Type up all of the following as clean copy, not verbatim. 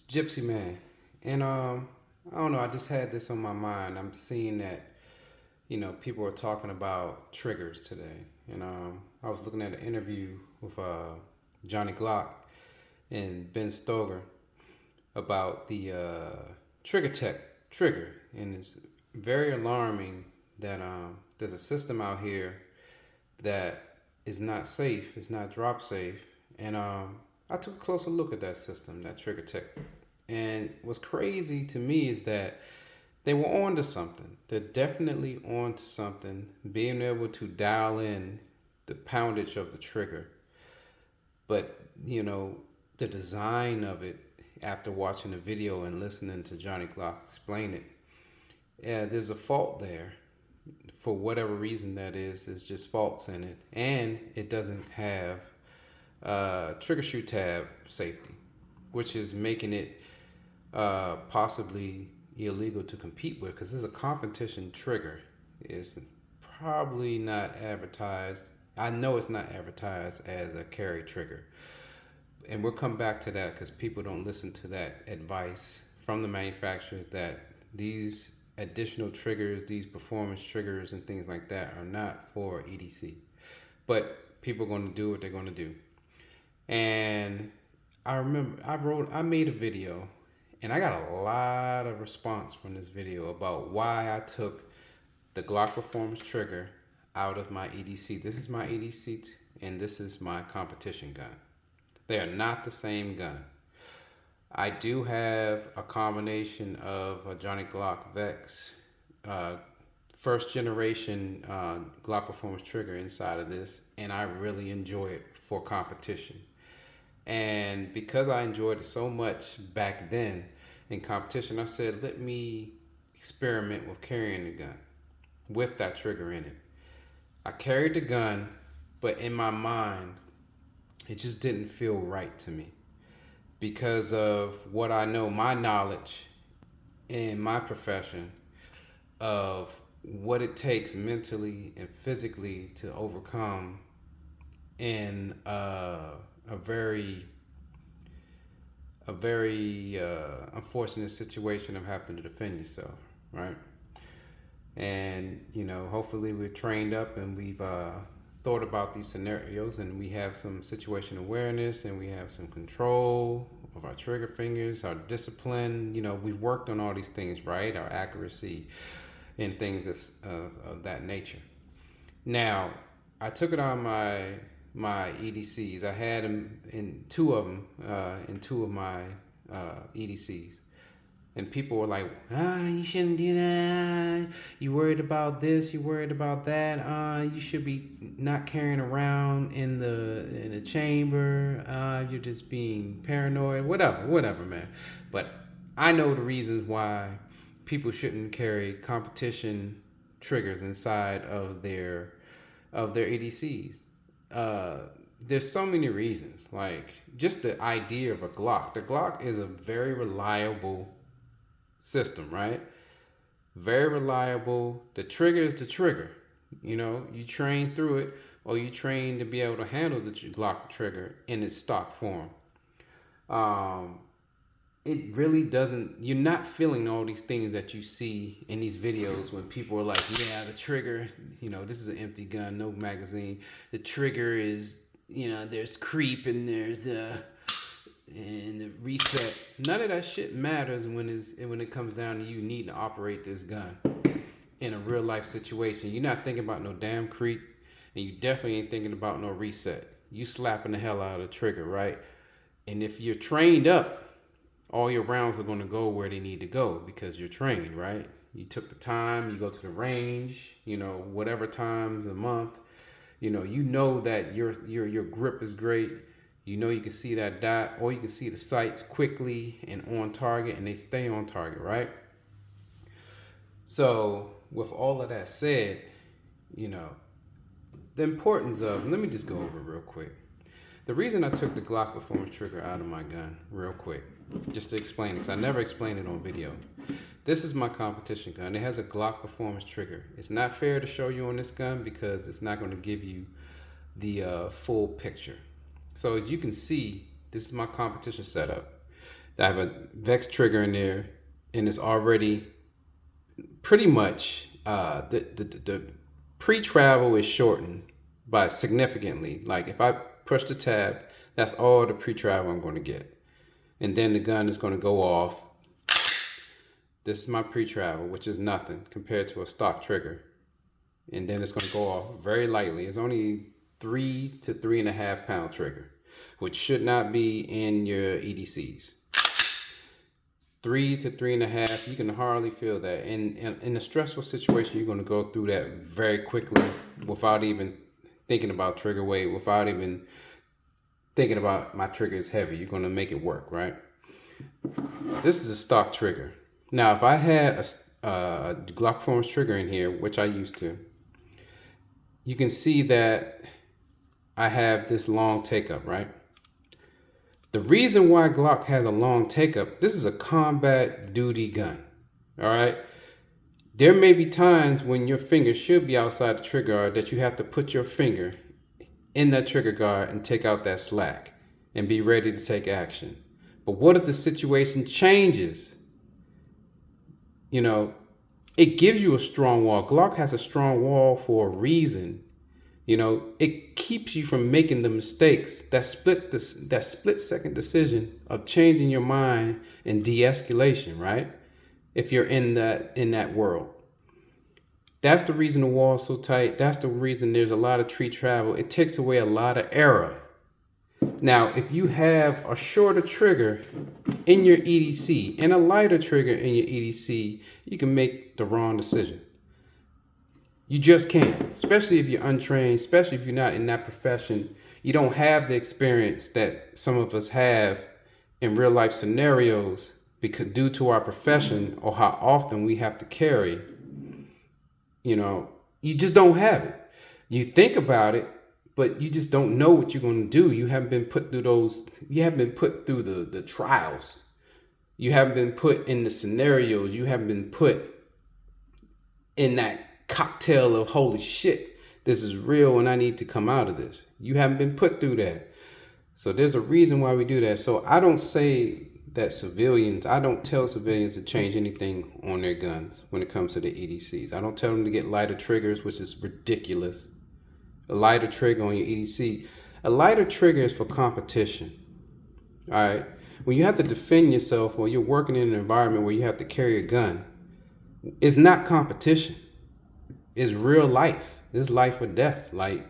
Gypsy Man. And I don't know, I just had this on my mind. I'm seeing that, people are talking about triggers today. And I was looking at an interview with Johnny Glock and Ben Stoger about the trigger tech trigger. And it's very alarming that there's a system out here that is not safe, it's not drop safe. And I took a closer look at that system, that trigger tech. And what's crazy to me is that they were on to something. They're definitely on to something, being able to dial in the poundage of the trigger. But, the design of it, after watching the video and listening to Johnny Glock explain it, yeah, there's a fault there. For whatever reason that is, there's just faults in it. And it doesn't have trigger shoe tab safety, which is making it possibly illegal to compete with because this is a competition trigger. It's probably not advertised. I know it's not advertised as a carry trigger. And we'll come back to that because people don't listen to that advice from the manufacturers that these additional triggers, these performance triggers and things like that are not for EDC. But people are going to do what they're going to do. And I remember I made a video and I got a lot of response from this video about why I took the Glock Performance trigger out of my EDC. This is my EDC and this is my competition gun. They are not the same gun. I do have a combination of a Johnny Glock Vex first generation Glock Performance trigger inside of this, and I really enjoy it for competition. And because I enjoyed it so much back then in competition, I said, let me experiment with carrying the gun with that trigger in it. I carried the gun, but in my mind, it just didn't feel right to me because of what I know, my knowledge in my profession of what it takes mentally and physically to overcome in a very unfortunate situation of having to defend yourself, right? And hopefully we're trained up and we've thought about these scenarios and we have some situation awareness and we have some control of our trigger fingers, our discipline. We've worked on all these things, right? Our accuracy and things of that nature. Now, I took it on my EDCs. I had them in two of my EDCs. And people were like, you shouldn't do that. You worried about this, you worried about that. You should be not carrying around in the chamber. You're just being paranoid. Whatever, man. But I know the reasons why people shouldn't carry competition triggers inside of their EDCs. There's so many reasons. Like just the idea of a Glock. The Glock is a very reliable system, right? Very reliable. The trigger is the trigger. You train through it, or you train to be able to handle the Glock trigger in its stock form. It really doesn't. You're not feeling all these things that you see in these videos when people are like, "Yeah, the trigger. This is an empty gun, no magazine. The trigger is, there's creep and there's and the reset." None of that shit matters when it comes down to you needing to operate this gun in a real life situation. You're not thinking about no damn creep, and you definitely ain't thinking about no reset. You slapping the hell out of the trigger, right? And if you're trained up, all your rounds are going to go where they need to go because you're trained, right? You took the time, you go to the range, whatever times a month, you know that your grip is great. You can see that dot, or you can see the sights quickly and on target, and they stay on target, right? So with all of that said, the importance of, let me just go over real quick. The reason I took the Glock Performance trigger out of my gun real quick, just to explain it, because I never explained it on video. This is my competition gun. It has a Glock Performance trigger. It's not fair to show you on this gun because it's not going to give you the full picture. So as you can see, this is my competition setup. I have a Vex trigger in there, and it's already pretty much the pre-travel is shortened by significantly. Like if I push the tab, that's all the pre-travel I'm going to get, and then the gun is going to go off. This is my pre-travel, which is nothing compared to a stock trigger, and then it's going to go off very lightly. It's only 3 to 3.5 pound trigger, which should not be in your EDCs. 3 to 3.5, you can hardly feel that. In a stressful situation, you're going to go through that very quickly without even thinking about trigger weight, without even thinking about my trigger is heavy. You're going to make it work, right? This is a stock trigger. Now, if I had a Glock Performance trigger in here, which I used to, you can see that I have this long take up, right? The reason why Glock has a long take up, this is a combat duty gun, all right? There may be times when your finger should be outside the trigger guard that you have to put your finger in that trigger guard and take out that slack and be ready to take action. But what if the situation changes? You know, it gives you a strong wall. Glock has a strong wall for a reason. You know, it keeps you from making the mistakes, that split second decision of changing your mind and de-escalation, right? If you're in that world. That's the reason the wall is so tight. That's the reason there's a lot of tree travel. It takes away a lot of error. Now, if you have a shorter trigger in your EDC and a lighter trigger in your EDC, you can make the wrong decision. You just can't, especially if you're untrained, especially if you're not in that profession. You don't have the experience that some of us have in real life scenarios because due to our profession or how often we have to carry, you know, you just don't have it. You think about it, but you just don't know what you're going to do. You haven't been put through the trials. You haven't been put in the scenarios. You haven't been put in that cocktail of holy shit, this is real and I need to come out of this. You haven't been put through that. So there's a reason why we do that. So I don't say that I don't tell civilians to change anything on their guns when it comes to the EDCs. I don't tell them to get lighter triggers, which is ridiculous. A lighter trigger on your EDC. A lighter trigger is for competition. All right. When you have to defend yourself or you're working in an environment where you have to carry a gun, it's not competition. It's real life. It's life or death. Like,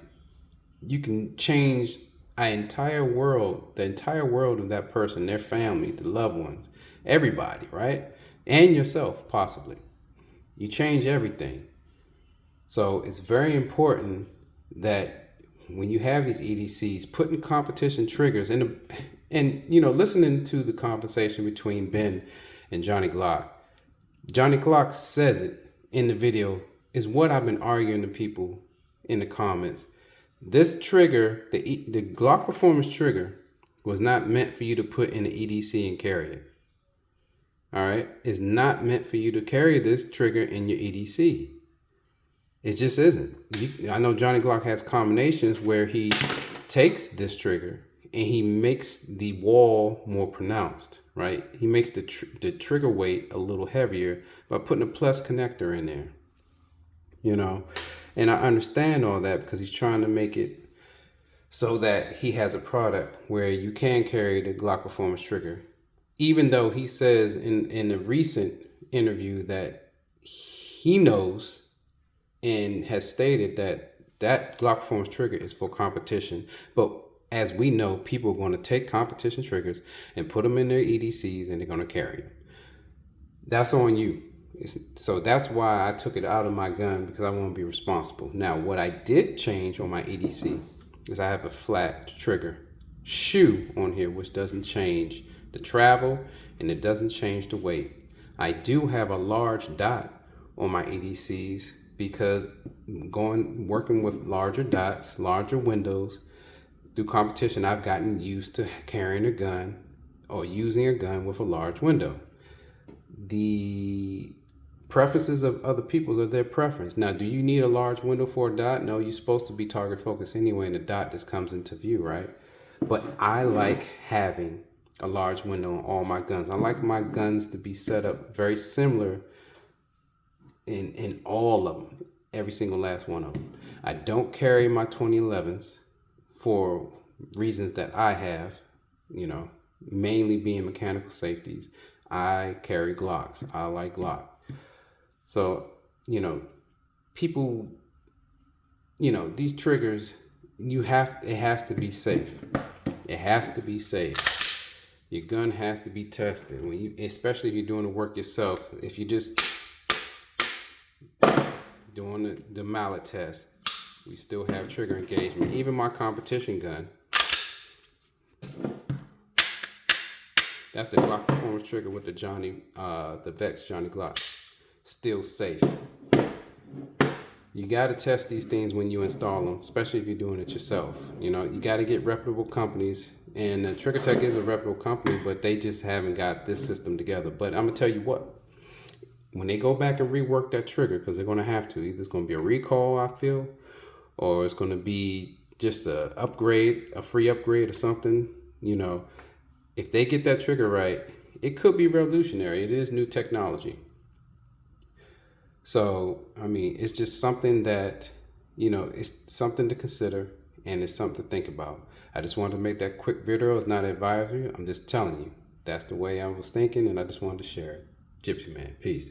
you can change an entire world, the entire world of that person, their family, the loved ones, everybody, right? And yourself, possibly. You change everything. So it's very important that when you have these EDCs, putting competition triggers and you know, listening to the conversation between Ben and Johnny Glock. Johnny Glock says it in the video. Is what I've been arguing to people in the comments. This trigger, the Glock Performance trigger, was not meant for you to put in the EDC and carry it. All right? It's not meant for you to carry this trigger in your EDC. It just isn't. I know Johnny Glock has combinations where he takes this trigger and he makes the wall more pronounced, right? He makes the trigger weight a little heavier by putting a plus connector in there. You know, and I understand all that because he's trying to make it so that he has a product where you can carry the Glock Performance trigger, even though he says in a recent interview that he knows and has stated that Glock Performance trigger is for competition. But as we know, people are going to take competition triggers and put them in their EDCs and they're going to carry them. That's on you. So that's why I took it out of my gun, because I want to be responsible. Now, what I did change on my EDC is I have a flat trigger shoe on here, which doesn't change the travel and it doesn't change the weight. I do have a large dot on my EDCs because working with larger dots, larger windows, through competition, I've gotten used to carrying a gun or using a gun with a large window. The preferences of other people are their preference. Now, do you need a large window for a dot? No, you're supposed to be target focused anyway, and the dot just comes into view, right? But I like having a large window on all my guns. I like my guns to be set up very similar in all of them, every single last one of them. I don't carry my 2011s for reasons that I have, mainly being mechanical safeties. I carry Glocks. I like Glock. So, people, these triggers, it has to be safe. It has to be safe. Your gun has to be tested. Especially if you're doing the work yourself. If you just doing the mallet test, we still have trigger engagement. Even my competition gun, that's the Glock Performance trigger with the Vex Johnny Glock, still safe. You got to test these things when you install them, especially if you're doing it yourself. You got to get reputable companies, and Trigger Tech is a reputable company, but they just haven't got this system together. But I'm gonna tell you what, when they go back and rework that trigger, because they're gonna have to, either it's gonna be a recall, I feel, or it's gonna be just a free upgrade or something. If they get that trigger right, it could be revolutionary. It is new technology. So, it's just something that, it's something to consider, and it's something to think about. I just wanted to make that quick video. It's not advisory. I'm just telling you. That's the way I was thinking, and I just wanted to share it. Gypsy Man, peace.